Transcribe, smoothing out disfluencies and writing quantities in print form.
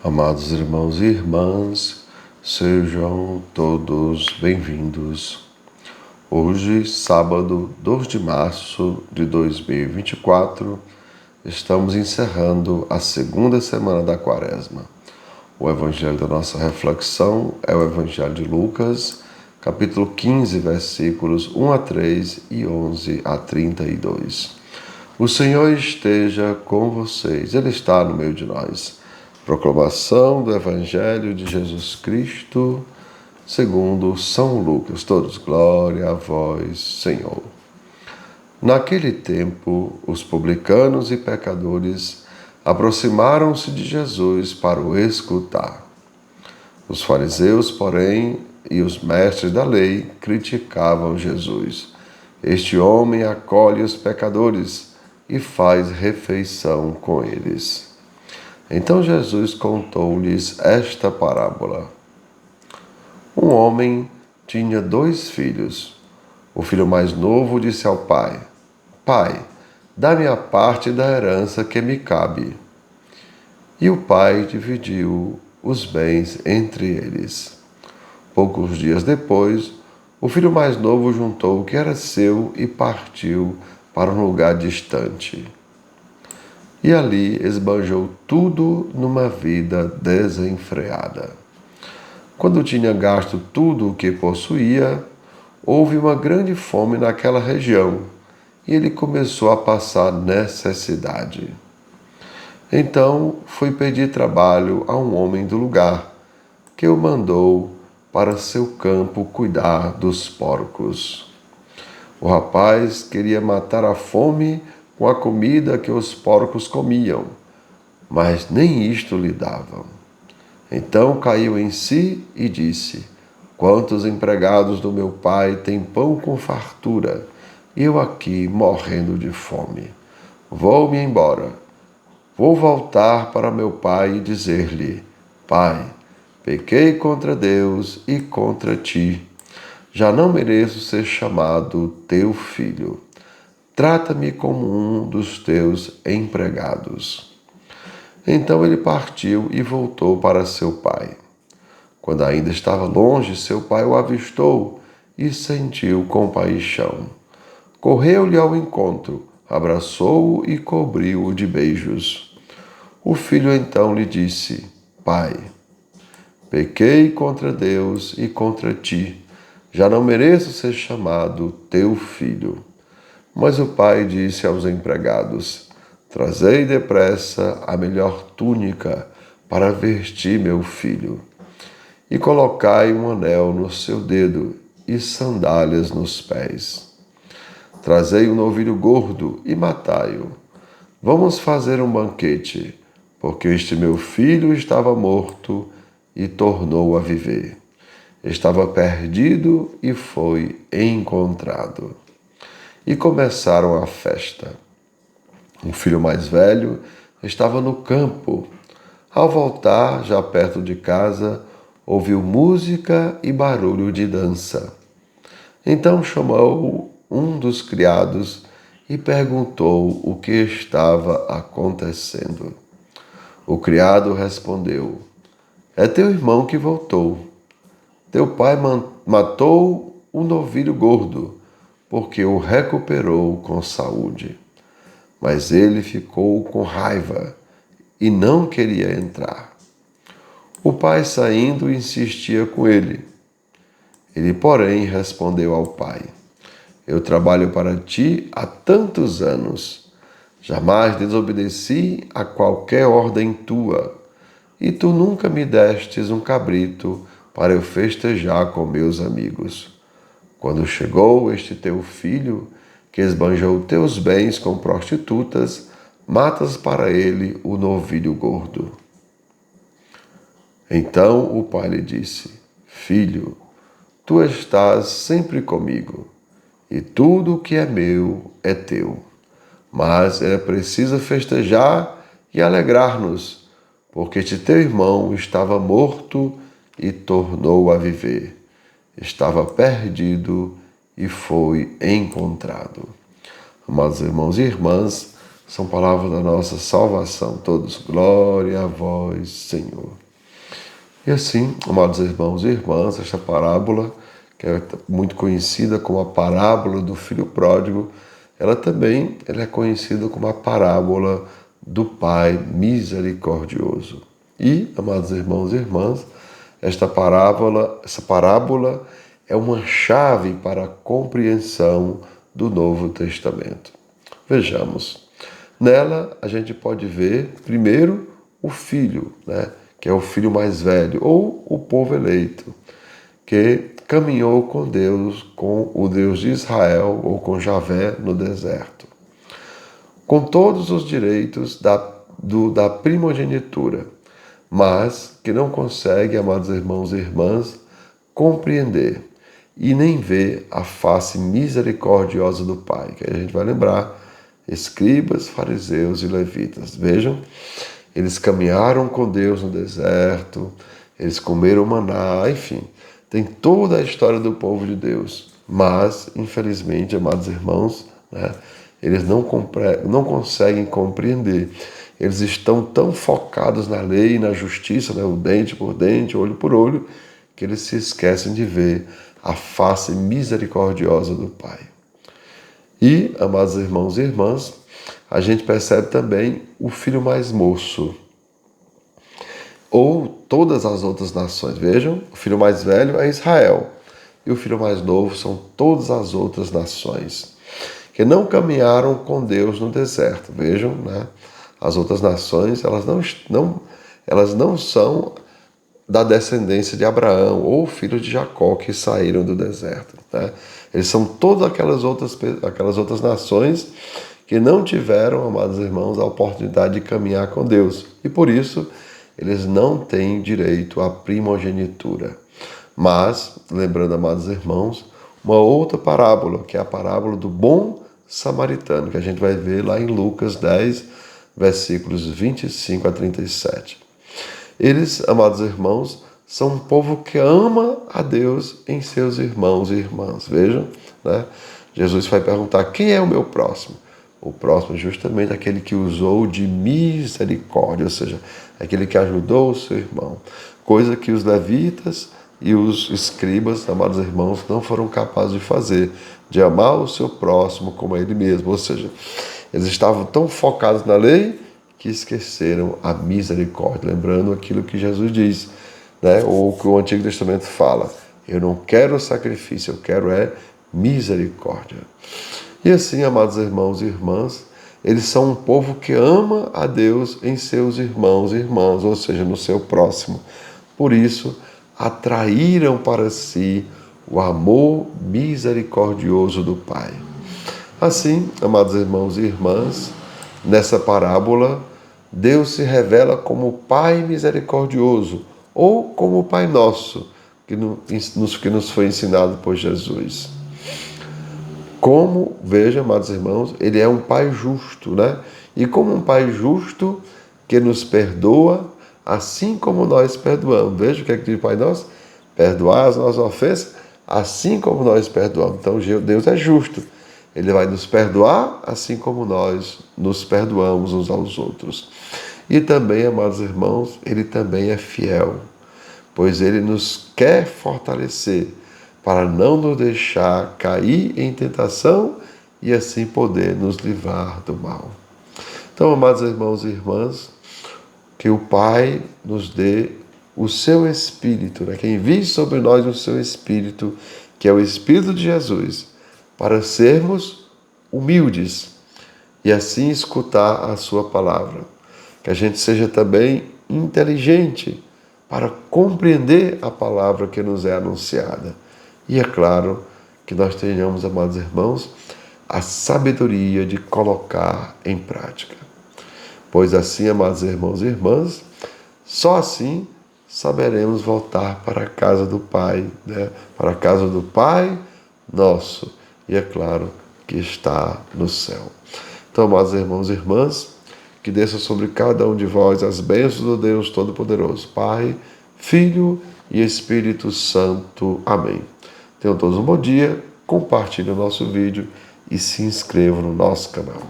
Amados irmãos e irmãs, sejam todos bem-vindos. Hoje, sábado 2 de março de 2024, estamos encerrando a segunda semana da Quaresma. O evangelho da nossa reflexão é o Evangelho de Lucas, capítulo 15, versículos 1 a 3 e 11 a 32. O Senhor esteja com vocês, Ele está no meio de nós. Proclamação do Evangelho de Jesus Cristo, segundo São Lucas. Todos, glória a vós, Senhor. Naquele tempo, os publicanos e pecadores aproximaram-se de Jesus para o escutar. Os fariseus, porém, e os mestres da lei criticavam Jesus. Este homem acolhe os pecadores e faz refeição com eles. Então Jesus contou-lhes esta parábola. Um homem tinha 2 filhos. O filho mais novo disse ao pai: Pai, dá-me a parte da herança que me cabe. E o pai dividiu os bens entre eles. Poucos dias depois, o filho mais novo juntou o que era seu e partiu para um lugar distante. E ali esbanjou tudo numa vida desenfreada. Quando tinha gasto tudo o que possuía, houve uma grande fome naquela região e ele começou a passar necessidade. Então foi pedir trabalho a um homem do lugar, que o mandou para seu campo cuidar dos porcos. O rapaz queria matar a fome com a comida que os porcos comiam, mas nem isto lhe davam. Então caiu em si e disse: Quantos empregados do meu pai têm pão com fartura, e eu aqui morrendo de fome? Vou-me embora. Vou voltar para meu pai e dizer-lhe: Pai, pequei contra Deus e contra ti. Já não mereço ser chamado teu filho. Trata-me como um dos teus empregados. Então ele partiu e voltou para seu pai. Quando ainda estava longe, seu pai o avistou e sentiu compaixão. Correu-lhe ao encontro, abraçou-o e cobriu-o de beijos. O filho então lhe disse: Pai, pequei contra Deus e contra ti. Já não mereço ser chamado teu filho. Mas o pai disse aos empregados: Trazei depressa a melhor túnica para vestir meu filho, e colocai um anel no seu dedo e sandálias nos pés. Trazei um novilho gordo e matai-o. Vamos fazer um banquete, porque este meu filho estava morto e tornou a viver. Estava perdido e foi encontrado. E começaram a festa. O filho mais velho estava no campo. Ao voltar, já perto de casa, ouviu música e barulho de dança. Então chamou um dos criados e perguntou o que estava acontecendo. O criado respondeu: É teu irmão que voltou. Teu pai matou um novilho gordo, porque o recuperou com saúde. Mas ele ficou com raiva e não queria entrar. O pai, saindo, insistia com ele. Ele, porém, respondeu ao pai: Eu trabalho para ti há tantos anos. Jamais desobedeci a qualquer ordem tua, e tu nunca me destes um cabrito para eu festejar com meus amigos. Quando chegou este teu filho, que esbanjou teus bens com prostitutas, matas para ele o novilho gordo. Então o pai lhe disse: Filho, tu estás sempre comigo, e tudo o que é meu é teu. Mas é preciso festejar e alegrar-nos, porque este teu irmão estava morto e tornou a viver. Estava perdido e foi encontrado. Amados irmãos e irmãs, são palavras da nossa salvação. Todos, glória a vós, Senhor. E assim, amados irmãos e irmãs, esta parábola, que é muito conhecida como a parábola do filho pródigo, ela é conhecida como a parábola do Pai misericordioso. E, amados irmãos e irmãs, essa parábola é uma chave para a compreensão do Novo Testamento. Vejamos. Nela a gente pode ver, primeiro, o filho, que é o filho mais velho, ou o povo eleito, que caminhou com Deus, com o Deus de Israel, ou com Javé no deserto, com todos os direitos da primogenitura, mas que não consegue, amados irmãos e irmãs, compreender e nem ver a face misericordiosa do Pai, que a gente vai lembrar, escribas, fariseus e levitas. Vejam, eles caminharam com Deus no deserto, eles comeram maná, enfim, tem toda a história do povo de Deus. Mas, infelizmente, amados irmãos, eles não conseguem compreender. Eles estão tão focados na lei e na justiça, o dente por dente, olho por olho, que eles se esquecem de ver a face misericordiosa do Pai. E, amados irmãos e irmãs, a gente percebe também o filho mais moço, ou todas as outras nações. Vejam, o filho mais velho é Israel, e o filho mais novo são todas as outras nações, que não caminharam com Deus no deserto. Vejam, as outras nações, elas não são da descendência de Abraão ou filhos de Jacó que saíram do deserto. Eles são todas aquelas outras nações que não tiveram, amados irmãos, a oportunidade de caminhar com Deus. E por isso, eles não têm direito à primogenitura. Mas, lembrando, amados irmãos, uma outra parábola, que é a parábola do bom samaritano, que a gente vai ver lá em Lucas 10, versículos 25 a 37. Eles, amados irmãos, são um povo que ama a Deus em seus irmãos e irmãs. Vejam, Jesus vai perguntar: quem é o meu próximo? O próximo é justamente aquele que usou de misericórdia, ou seja, aquele que ajudou o seu irmão. Coisa que os levitas e os escribas, amados irmãos, não foram capazes de fazer, de amar o seu próximo como a ele mesmo. Ou seja, eles estavam tão focados na lei que esqueceram a misericórdia, lembrando aquilo que Jesus diz, ou que o Antigo Testamento fala: eu não quero sacrifício, eu quero misericórdia. E assim, amados irmãos e irmãs, eles são um povo que ama a Deus em seus irmãos e irmãs, ou seja, no seu próximo. Por isso, atraíram para si o amor misericordioso do Pai. Assim, amados irmãos e irmãs, nessa parábola, Deus se revela como Pai misericordioso, ou como o Pai Nosso, que nos foi ensinado por Jesus. Como, veja, amados irmãos, Ele é um Pai justo, E como um Pai justo que nos perdoa, assim como nós perdoamos. Veja o que é que diz o Pai Nosso: perdoar as nossas ofensas, assim como nós perdoamos. Então, Deus é justo. Ele vai nos perdoar, assim como nós nos perdoamos uns aos outros. E também, amados irmãos, Ele também é fiel, pois Ele nos quer fortalecer para não nos deixar cair em tentação e assim poder nos livrar do mal. Então, amados irmãos e irmãs, que o Pai nos dê o seu Espírito, que envie sobre nós o seu Espírito, que é o Espírito de Jesus, para sermos humildes e assim escutar a sua palavra. Que a gente seja também inteligente para compreender a palavra que nos é anunciada. E é claro que nós tenhamos, amados irmãos, a sabedoria de colocar em prática. Pois assim, amados irmãos e irmãs, só assim saberemos voltar para a casa do Pai, para a casa do Pai nosso, e é claro que está no céu. Então, amados irmãos e irmãs, que desça sobre cada um de vós as bênçãos do Deus Todo-Poderoso, Pai, Filho e Espírito Santo. Amém. Tenham todos um bom dia, compartilhem o nosso vídeo e se inscrevam no nosso canal.